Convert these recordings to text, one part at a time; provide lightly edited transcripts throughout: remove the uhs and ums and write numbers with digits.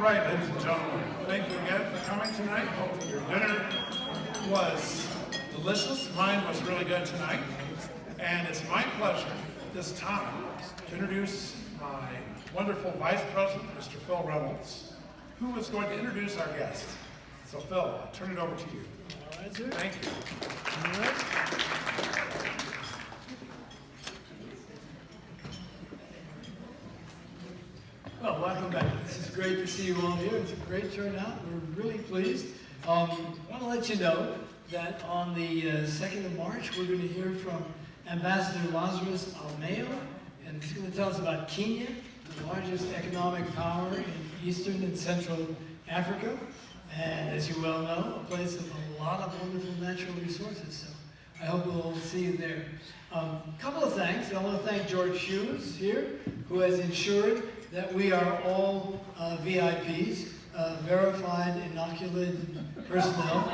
right, ladies and gentlemen, thank you again for coming tonight. Hope that your dinner was delicious. Mine was really good tonight. And it's my pleasure this time to introduce my wonderful Vice President, Mr. Phil Reynolds, who is going to introduce our guest. So Phil, I'll turn it over to you. All right, sir. Thank you. All right. Well, welcome back. This is great to see you all here. It's a great turnout. We're really pleased. I want to let you know that on the 2nd of March, we're going to hear from Ambassador Lazarus Almeo, and he's going to tell us about Kenya, the largest economic power in Eastern and Central Africa. And as you well know, a place of a lot of wonderful natural resources. So I hope we'll see you there. A couple of thanks. I want to thank George Hughes here, who has ensured that we are all VIPs, verified inoculated personnel.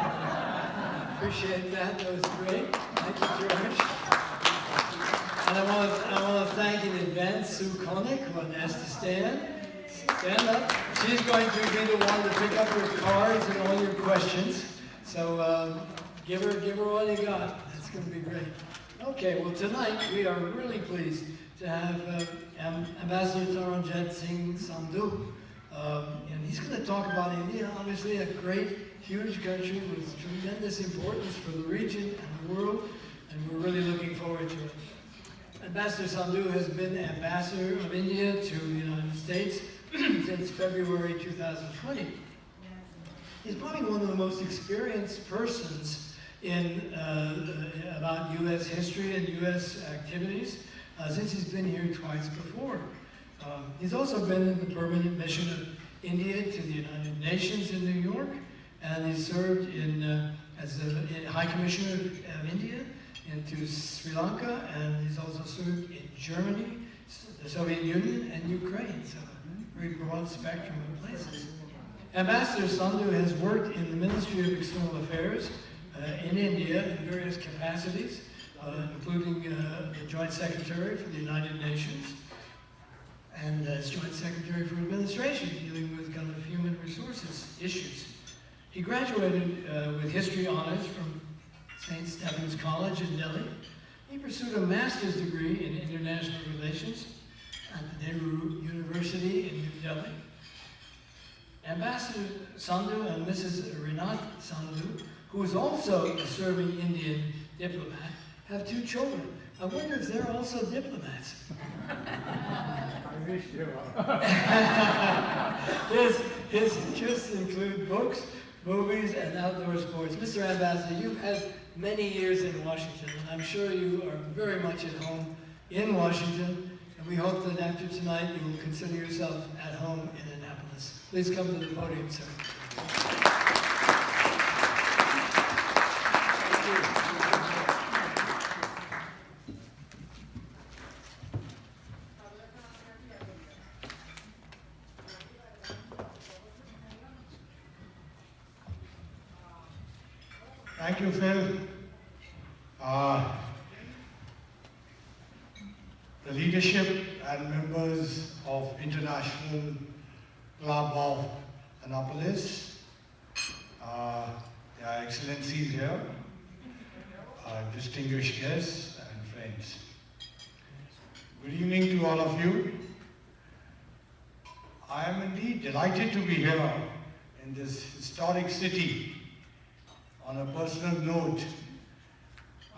Appreciate that. That was great. Thank you, George. And I want to thank in advance Sue Koenig, who I asked to stand. Stand up. She's going to be the one to pick up your cards and all your questions. So give her all you got. It's going to be great. Okay, well tonight we are really pleased to have Ambassador Taranjit Singh Sandhu. And he's going to talk about India, obviously a great, huge country with tremendous importance for the region and the world, and we're really looking forward to it. Ambassador Sandhu has been Ambassador of India to the United States since February 2020. He's probably one of the most experienced persons in about U.S. history and U.S. activities since he's been here twice before. He's also been in the permanent mission of India to the United Nations in New York, and he served as a High Commissioner of India into Sri Lanka, and he's also served in Germany, the Soviet Union, and Ukraine, so a very broad spectrum of places. Ambassador Sandhu has worked in the Ministry of External Affairs in India in various capacities, including the Joint Secretary for the United Nations, and as Joint Secretary for Administration, dealing with kind of human resources issues. He graduated with history honors from St. Stephen's College in Delhi. He pursued a master's degree in international relations at the Nehru University in New Delhi. Ambassador Sandhu and Mrs. Rinat Sandhu, who is also a serving Indian diplomat, have 2 children. I wonder if they're also diplomats. I wish they were. His interests include books, movies, and outdoor sports. Mr. Ambassador, you've had many years in Washington, and I'm sure you are very much at home in Washington, and we hope that after tonight you will consider yourself at home in Annapolis. Please come to the podium, sir. Thank you, Phil. The leadership and members of International Club of Annapolis, Their Excellencies here, distinguished guests and friends. Good evening to all of you. I am indeed delighted to be here in this historic city. On a personal note,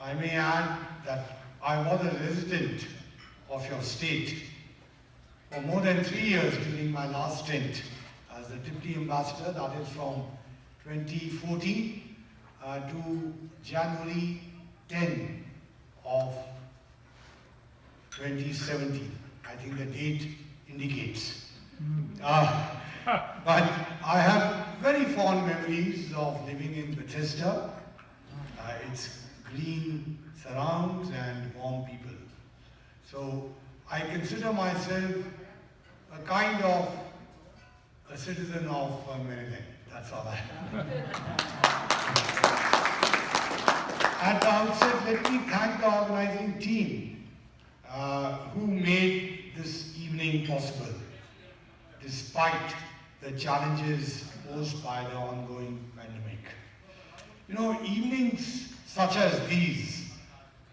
I may add that I was a resident of your state for more than 3 years during my last stint as the Deputy Ambassador, that is from 2014 to January 10 of 2017. I think the date indicates. But I have very fond memories of living in Bethesda. Its green surrounds and warm people. So I consider myself a kind of a citizen of Maryland. That's all I have. At the outset, let me thank the organizing team who made this evening possible, despite the challenges posed by the ongoing pandemic. You know, evenings such as these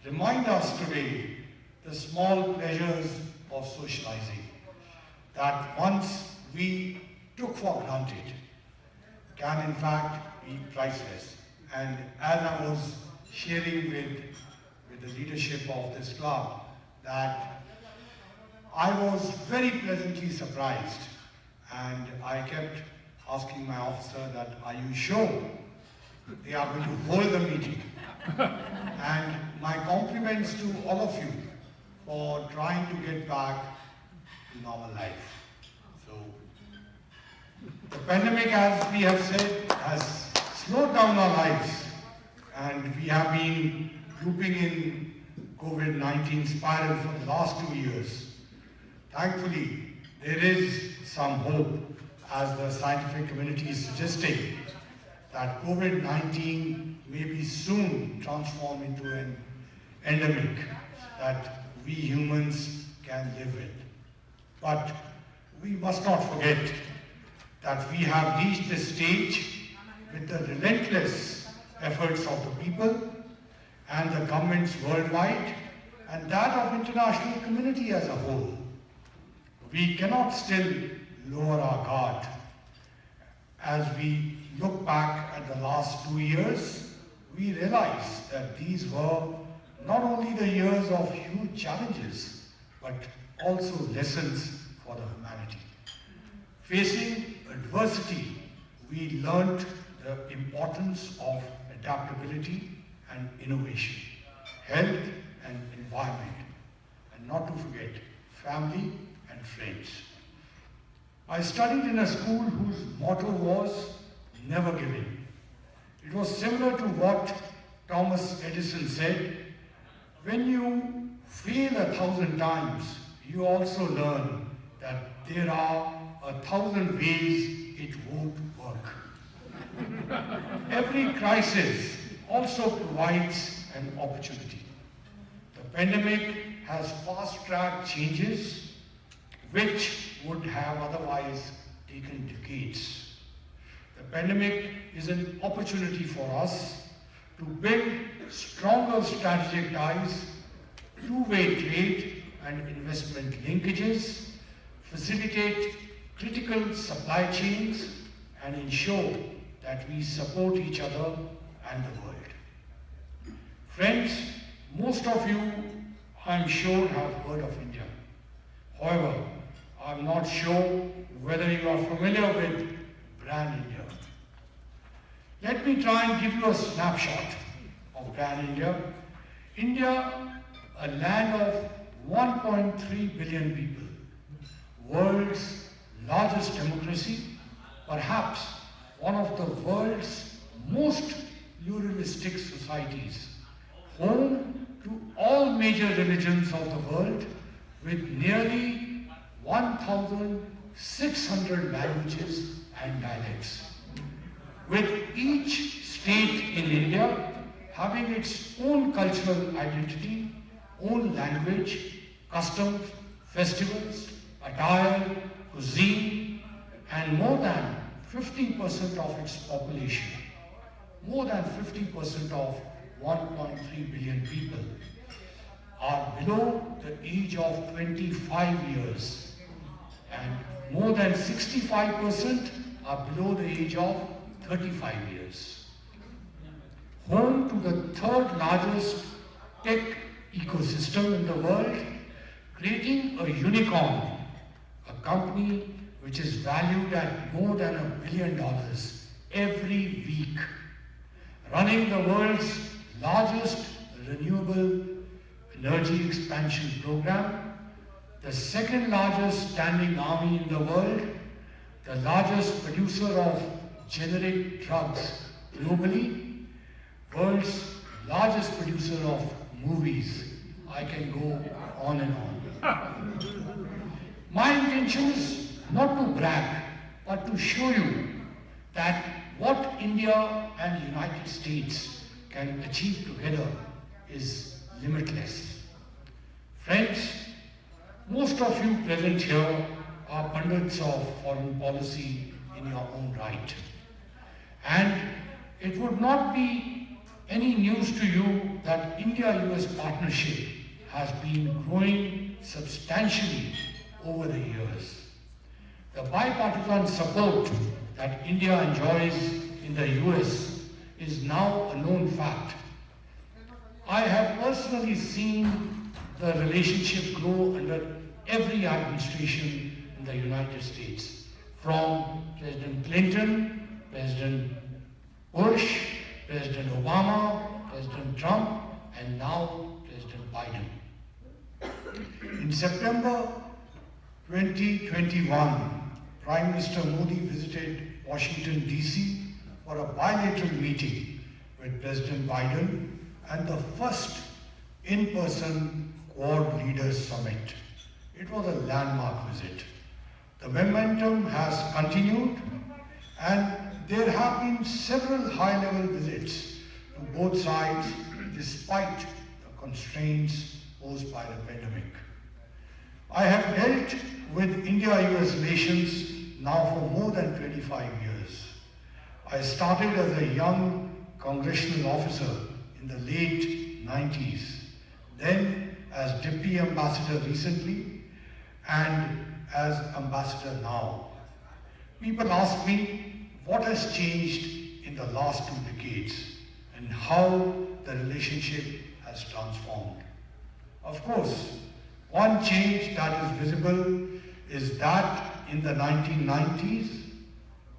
remind us today the small pleasures of socializing that once we took for granted can in fact be priceless. And as I was sharing with the leadership of this club, that I was very pleasantly surprised, and I kept asking my officer that, are you sure they are going to hold the meeting? And my compliments to all of you for trying to get back to normal life. So, the pandemic, as we have said, has slowed down our lives, and we have been looping in COVID-19 spiral for the last 2 years. Thankfully, there is some hope, as the scientific community is suggesting, that COVID-19 may be soon transformed into an endemic that we humans can live with. But we must not forget that we have reached this stage with the relentless efforts of the people and the governments worldwide, and that of international community as a whole. We cannot still lower our guard. As we look back at the last 2 years, we realize that these were not only the years of huge challenges, but also lessons for the humanity. Facing adversity, we learned the importance of adaptability and innovation, health and environment, and not to forget family and friends. I studied in a school whose motto was never give in. It was similar to what Thomas Edison said, when you fail 1,000 times, you also learn that there are 1,000 ways it won't work. Every crisis also provides an opportunity. The pandemic has fast-tracked changes which would have otherwise taken decades. The pandemic is an opportunity for us to build stronger strategic ties, two-way trade and investment linkages, facilitate critical supply chains, and ensure that we support each other and the world. Friends, most of you, I'm sure, have heard of India. However, I'm not sure whether you are familiar with Brand India. Let me try and give you a snapshot of Brand India. India, a land of 1.3 billion people, world's largest democracy, perhaps one of the world's most pluralistic societies, home to all major religions of the world, with nearly 1,600 languages and dialects. With each state in India having its own cultural identity, own language, customs, festivals, attire, cuisine, and more than 50% of its population, more than 50% of 1.3 billion people, are below the age of 25 years, and more than 65% are below the age of 35 years. Home to the third largest tech ecosystem in the world, creating a unicorn, a company which is valued at more than $1 billion every week, running the world's largest renewable energy expansion program, the second largest standing army in the world, the largest producer of generic drugs globally, world's largest producer of movies. I can go on and on. My intention is not to brag, but to show you that what India and the United States can achieve together is limitless. Friends, most of you present here are pundits of foreign policy in your own right. And it would not be any news to you that India-US partnership has been growing substantially over the years. The bipartisan support that India enjoys in the US is now a known fact. I have personally seen the relationship grow under every administration in the United States, from President Clinton, President Bush, President Obama, President Trump, and now President Biden. In September 2021, Prime Minister Modi visited Washington, D.C. for a bilateral meeting with President Biden and the first in-person Quad Leaders Summit. It was a landmark visit. The momentum has continued, and there have been several high-level visits to both sides despite the constraints posed by the pandemic. I have dealt with India-US relations now for more than 25 years. I started as a young congressional officer in the late 90s, then as Deputy Ambassador recently, and as Ambassador now. People ask me what has changed in the last 2 decades and how the relationship has transformed. Of course, one change that is visible is that in the 1990s,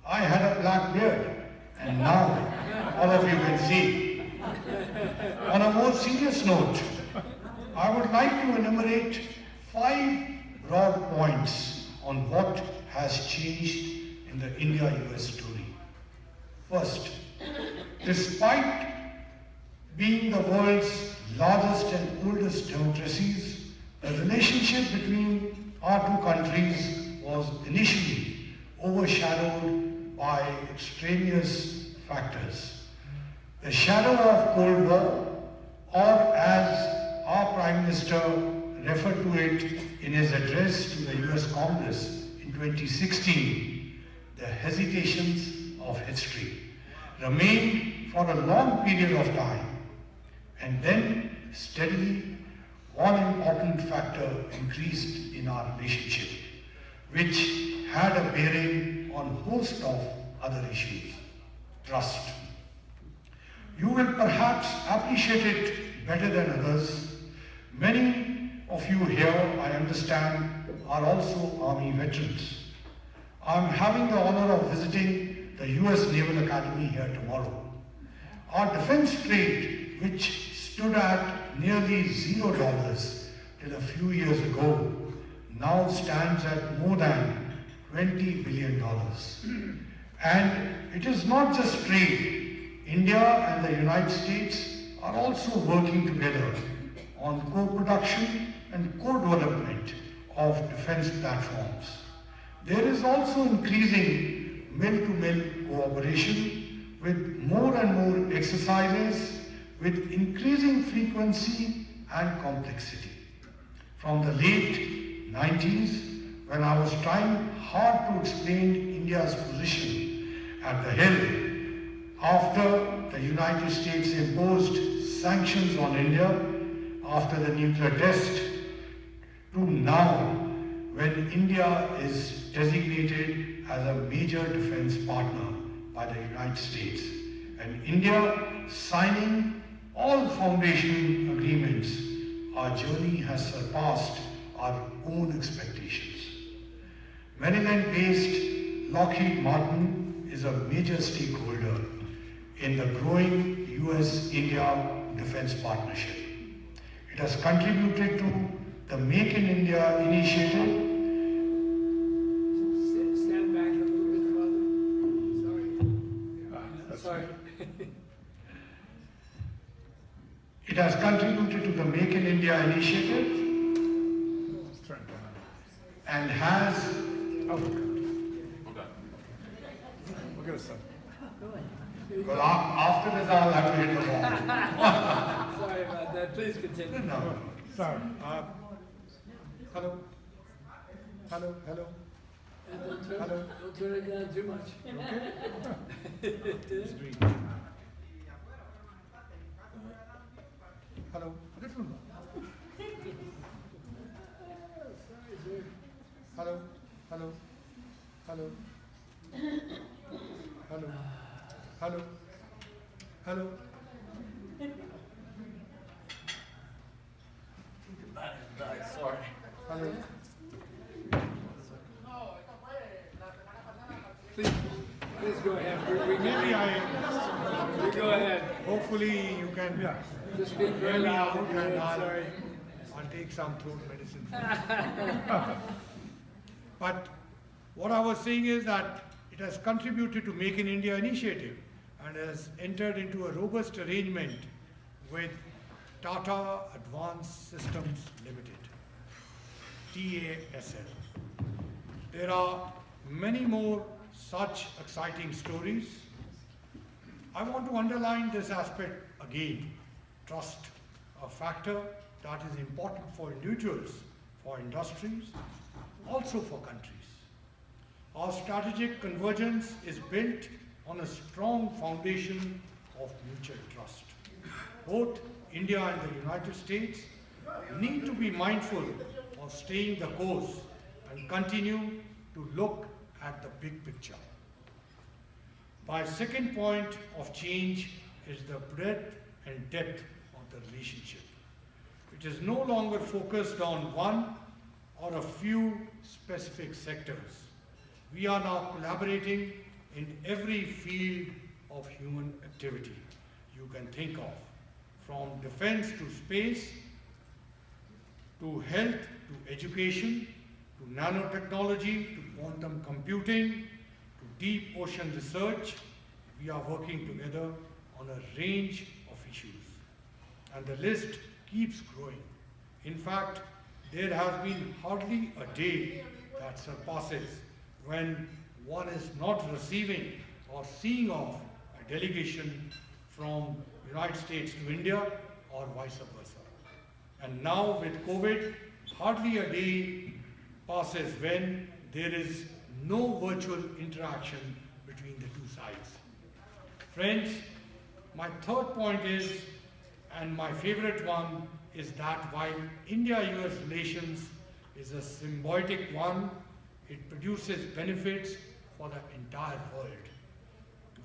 I had a black beard, and now all of you can see. On a more serious note, I would like to enumerate 5 broad points on what has changed in the India-US story. First, despite being the world's largest and oldest democracies, the relationship between our 2 countries was initially overshadowed by extraneous factors. The shadow of Cold War, or as our Prime Minister referred to it in his address to the US Congress in 2016, the hesitations of history, remained for a long period of time. And then, steadily, one important factor increased in our relationship, which had a bearing on a host of other issues: trust. You will perhaps appreciate it better than others. Many of you here, I understand, are also Army veterans. I'm having the honor of visiting the US Naval Academy here tomorrow. Our defense trade, which stood at nearly $0 till a few years ago, now stands at more than $20 billion. And it is not just trade. India and the United States are also working together on co-production and co-development of defense platforms. There is also increasing mill-to-mill cooperation with more and more exercises with increasing frequency and complexity. From the late 90s, when I was trying hard to explain India's position at the Hill after the United States imposed sanctions on India after the nuclear test, to now, when India is designated as a major defense partner by the United States, and India signing all foundation agreements, our journey has surpassed our own expectations. Maryland-based Lockheed Martin is a major stakeholder in the growing US-India defense partnership. It has contributed to the Make in India initiative. Stand back a little bit, Father. Sorry. It has contributed to the Make in India initiative and has well, after this I'll have to hit the ball. Sorry about that. Please continue. Don't turn it down too much. Hello. Hello. Hello. Hello. Hello. Hello. Hello. Sorry. Hello. Please go ahead. We Maybe you go ahead. hopefully you can Just speak hear very me loud. out and Sorry. I'll take some throat medicine. But what I was saying is that it has contributed to Make in India initiative and has entered into a robust arrangement with Tata Advanced Systems Limited, TASL. There are many more such exciting stories. I want to underline this aspect again. Trust, a factor that is important for individuals, for industries, also for countries. Our strategic convergence is built on a strong foundation of mutual trust. Both India and the United States need to be mindful of staying the course and continue to look at the big picture. My second point of change is the breadth and depth of the relationship. It is no longer focused on one or a few specific sectors. We are now collaborating in every field of human activity you can think of, from defense to space, to health, to education, to nanotechnology, to quantum computing, to deep ocean research. We are working together on a range of issues. And the list keeps growing. In fact, there has been hardly a day that surpasses when one is not receiving or seeing off a delegation from United States to India or vice versa. And now with COVID, hardly a day passes when there is no virtual interaction between the two sides. Friends, my third point is, and my favorite one, is that while India-US relations is a symbiotic one, it produces benefits for the entire world.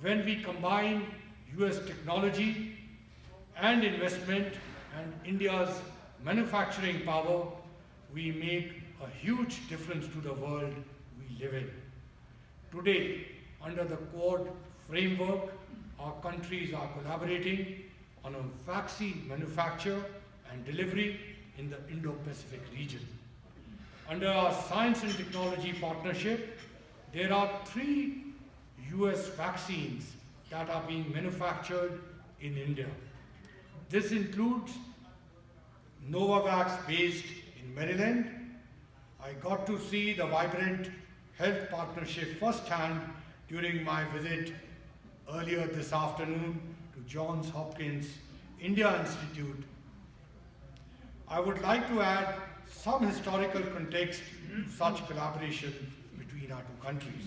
When we combine US technology and investment and India's manufacturing power, we make a huge difference to the world we live in. Today, under the Quad framework, our countries are collaborating on a vaccine manufacture and delivery in the Indo-Pacific region. Under our science and technology partnership, there are 3 US vaccines that are being manufactured in India. This includes Novavax based in Maryland. I got to see the vibrant health partnership firsthand during my visit earlier this afternoon to Johns Hopkins India Institute. I would like to add some historical context to such collaboration between our two countries.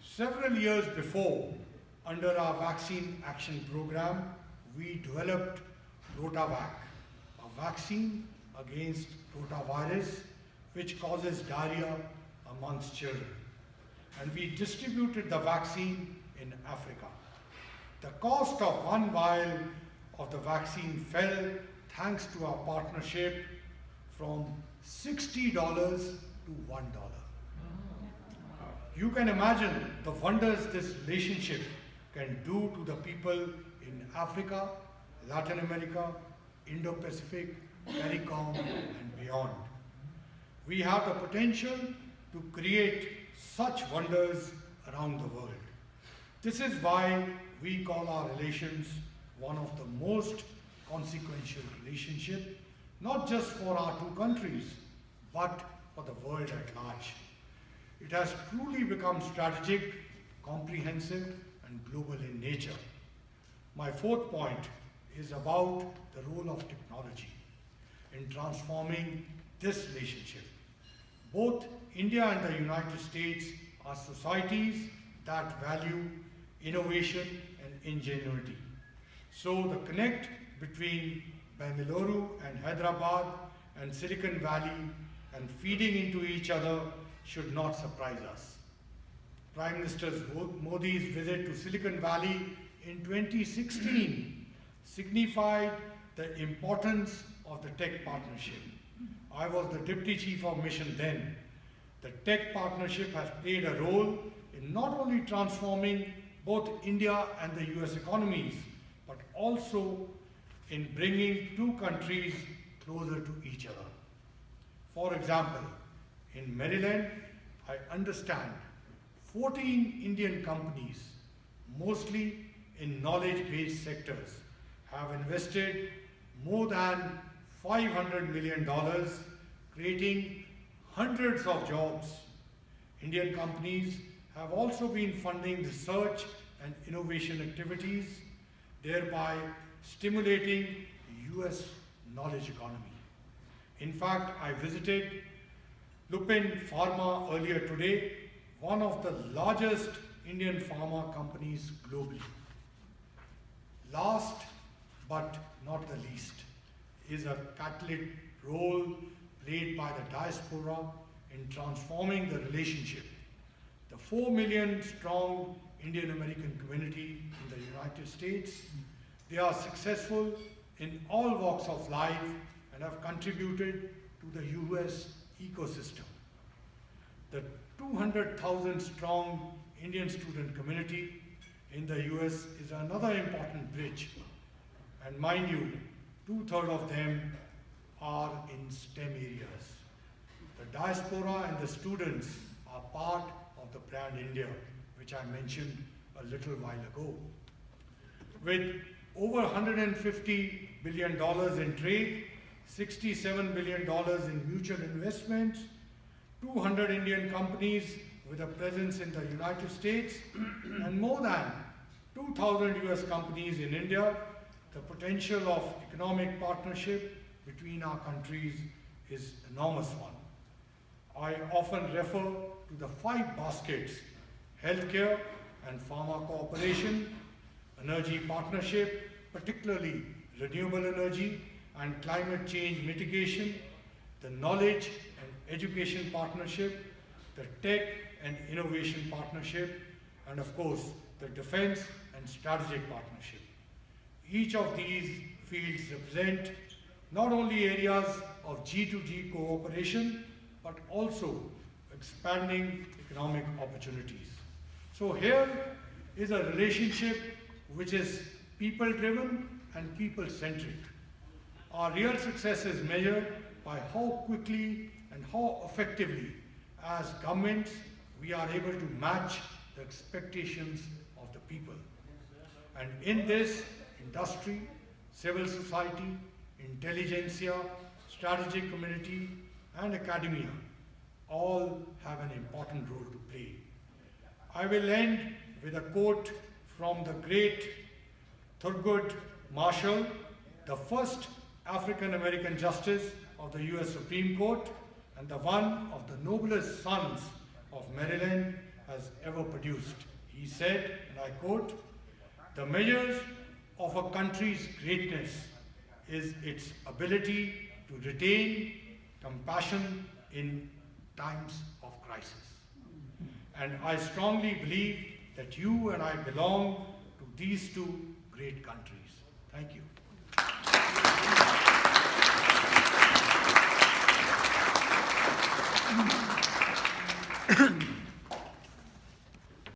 Several years before, under our Vaccine Action Program, we developed Rotavac, a vaccine against rotavirus which causes diarrhea amongst children. And we distributed the vaccine in Africa. The cost of 1 vial of the vaccine fell, thanks to our partnership, from $60 to $1. You can imagine the wonders this relationship can do to the people in Africa, Latin America, Indo-Pacific, CARICOM, and beyond. We have the potential to create such wonders around the world. This is why we call our relations one of the most consequential relationships, not just for our two countries, but for the world at large. It has truly become strategic, comprehensive, and global in nature. My fourth point is about the role of technology in transforming this relationship. Both India and the United States are societies that value innovation and ingenuity. So the connect between Bengaluru and Hyderabad and Silicon Valley and feeding into each other should not surprise us. Prime Minister Modi's visit to Silicon Valley in 2016 signified the importance of the tech partnership. I was the Deputy Chief of Mission then. The tech partnership has played a role in not only transforming both India and the US economies, but also in bringing two countries closer to each other. For example, in Maryland, I understand 14 Indian companies, mostly in knowledge-based sectors, have invested more than $500 million, creating hundreds of jobs. Indian companies have also been funding research and innovation activities, thereby stimulating the US knowledge economy. In fact, I visited Lupin Pharma earlier today, one of the largest Indian pharma companies globally. Last but not the least is a catalytic role played by the diaspora in transforming the relationship. The 4 million strong Indian American community in the United States, they are successful in all walks of life and have contributed to the US ecosystem. The 200,000 strong Indian student community in the US is another important bridge. And mind you, 2/3 of them are in STEM areas. The diaspora and the students are part of the brand India, which I mentioned a little while ago. With over $150 billion in trade, $67 billion in mutual investments, 200 Indian companies with a presence in the United States, and more than 2,000 US companies in India, the potential of economic partnership between our countries is enormous one. I often refer to the 5 baskets: healthcare and pharma cooperation, energy partnership, particularly renewable energy and climate change mitigation, the knowledge and education partnership, the tech and innovation partnership, and of course, the defense and strategic partnership. Each of these fields represent not only areas of G2G cooperation, but also expanding economic opportunities. So here is a relationship which is people-driven and people-centric. Our real success is measured by how quickly and how effectively, as governments, we are able to match the expectations of the people. And in this, industry, civil society, intelligentsia, strategic community, and academia all have an important role to play. I will end with a quote from the great Thurgood Marshall, the first African-American justice of the US Supreme Court and the one of the noblest sons of Maryland has ever produced. He said, and I quote, "The measures of a country's greatness is its ability to retain compassion in times of crisis." And I strongly believe that you and I belong to these two great countries. Thank you.